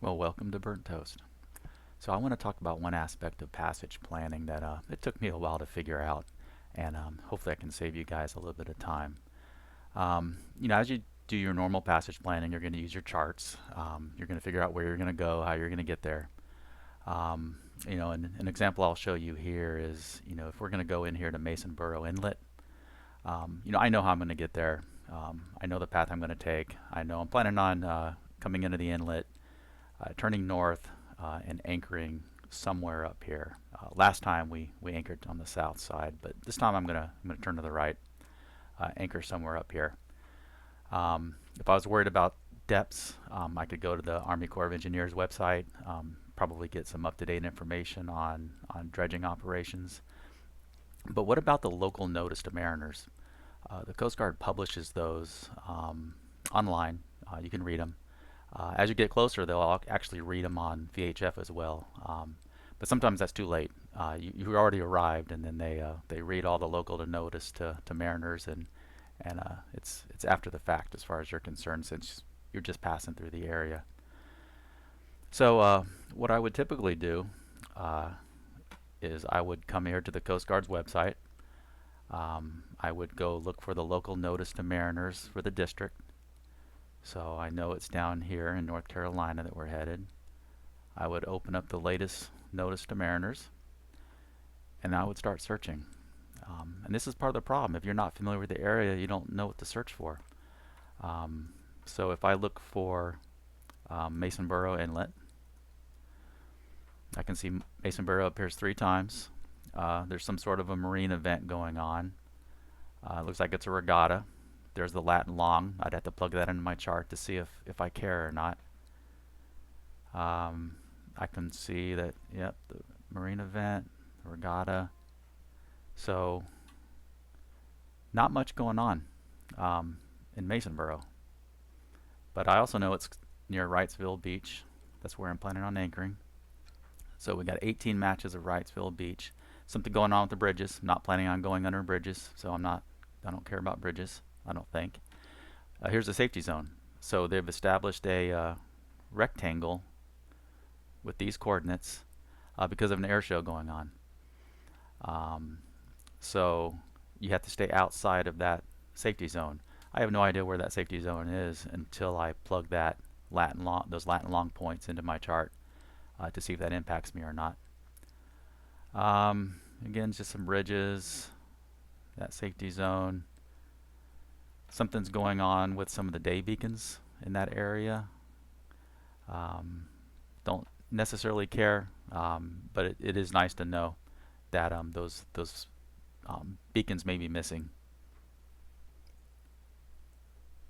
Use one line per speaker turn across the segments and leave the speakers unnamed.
Well, welcome to Burnt Toast. So I want to talk about one aspect of passage planning that it took me a while to figure out, and hopefully I can save you guys a little bit of time. As you do your normal passage planning, you're going to use your charts. You're going to figure out where you're going to go, how you're going to get there. And an example I'll show you here is, if we're going to go in here to Mason Burrow Inlet, I know how I'm going to get there. I know the path I'm going to take. I know I'm planning on coming into the inlet, turning north, and anchoring somewhere up here. Last time we anchored on the south side, but this time I'm gonna turn to the right, anchor somewhere up here. If I was worried about depths, I could go to the Army Corps of Engineers website, probably get some up-to-date information on dredging operations. But what about the local notice to mariners? The Coast Guard publishes those online. You can read them. As you get closer, they'll actually read them on VHF as well. But sometimes that's too late. You already arrived, and then they read all the local to notice to mariners, and it's after the fact as far as you're concerned, since you're just passing through the area. So what I would typically do is I would come here to the Coast Guard's website. I would go look for the local notice to mariners for the district. So I know it's down here in North Carolina that we're headed. I would open up the latest notice to mariners, and I would start searching. And this is part of the problem. If you're not familiar with the area, you don't know what to search for. So if I look for Mason Burrow Inlet, I can see Mason Burrow appears 3 times. There's some sort of a marine event going on. It looks like it's a regatta. There's the Latin long. I'd have to plug that into my chart to see if I care or not. I can see that, yep, the marine event, the regatta. So, not much going on in Mason Burrow. But I also know it's near Wrightsville Beach. That's where I'm planning on anchoring. So we got 18 matches of Wrightsville Beach. Something going on with the bridges. I'm not planning on going under bridges, so I don't care about bridges, I don't think. Here's the safety zone. So they've established a rectangle with these coordinates because of an air show going on. So you have to stay outside of that safety zone. I have no idea where that safety zone is until I plug those Latin long points into my chart to see if that impacts me or not. Again, just some bridges, that safety zone. Something's going on with some of the day beacons in that area. Don't necessarily care, but it is nice to know that those beacons may be missing.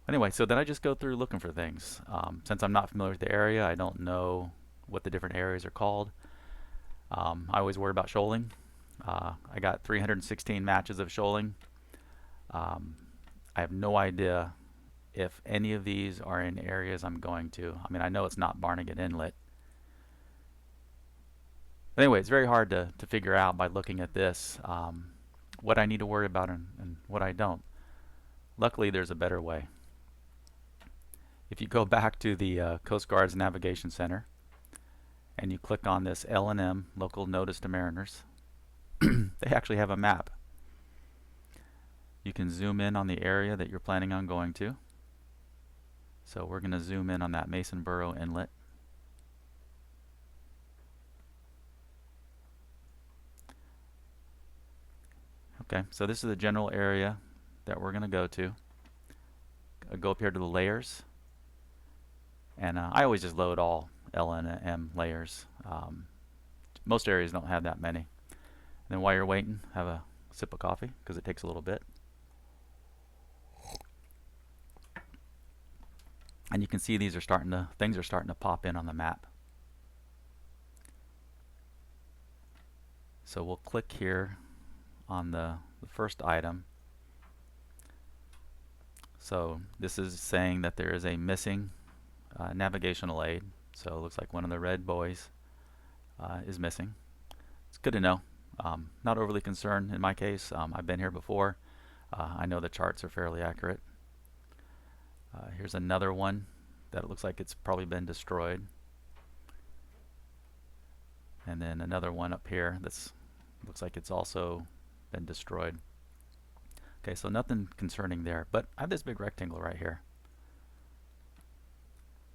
Anyway, so then I just go through looking for things. Since I'm not familiar with the area, I don't know what the different areas are called. I always worry about shoaling. I got 316 matches of shoaling. I have no idea if any of these are in areas I'm going to. I mean, I know it's not Barnegat Inlet. But anyway, it's very hard to figure out by looking at this what I need to worry about and what I don't. Luckily, there's a better way. If you go back to the Coast Guard's Navigation Center and you click on this L&M, Local Notice to Mariners, they actually have a map. You can zoom in on the area that you're planning on going to. So we're going to zoom in on that Mason Burrow Inlet. Okay, so this is the general area that we're going to go to. Go up here to the layers, and I always just load all L and M layers. Most areas don't have that many. And then while you're waiting, have a sip of coffee because it takes a little bit. And you can see things are starting to pop in on the map. So we'll click here on the first item. So this is saying that there is a missing navigational aid. So it looks like one of the red buoys is missing. It's good to know. Not overly concerned in my case. I've been here before. I know the charts are fairly accurate. Here's another one that it looks like it's probably been destroyed. and then another one up here that's looks like it's also been destroyed. Okay, so nothing concerning there, but I have this big rectangle right here.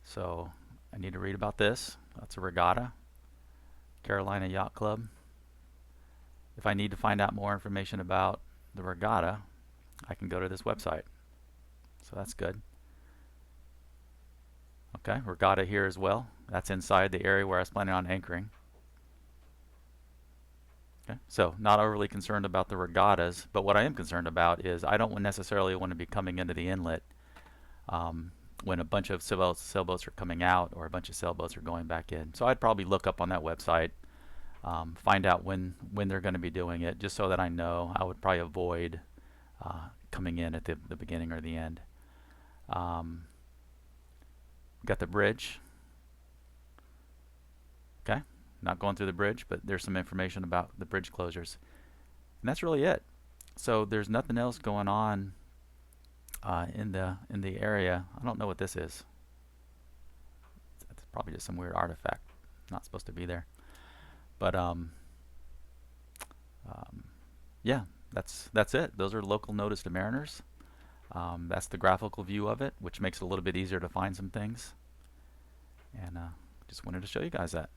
So I need to read about this. That's a regatta, Carolina Yacht Club. If I need to find out more information about the regatta, I can go to this website. So that's good. Okay, regatta here as well. That's inside the area where I was planning on anchoring. Okay, so not overly concerned about the regattas, but what I am concerned about is I don't necessarily want to be coming into the inlet when a bunch of sailboats are coming out or a bunch of sailboats are going back in. So I'd probably look up on that website, find out when they're going to be doing it, just so that I know. I would probably avoid coming in at the beginning or the end. Got the bridge. Okay, not going through the bridge, but there's some information about the bridge closures, and that's really it. So there's nothing else going on in the area. I don't know what this is. It's probably just some weird artifact, not supposed to be there. But yeah, that's it. Those are local notice to mariners. That's the graphical view of it, which makes it a little bit easier to find some things. And just wanted to show you guys that.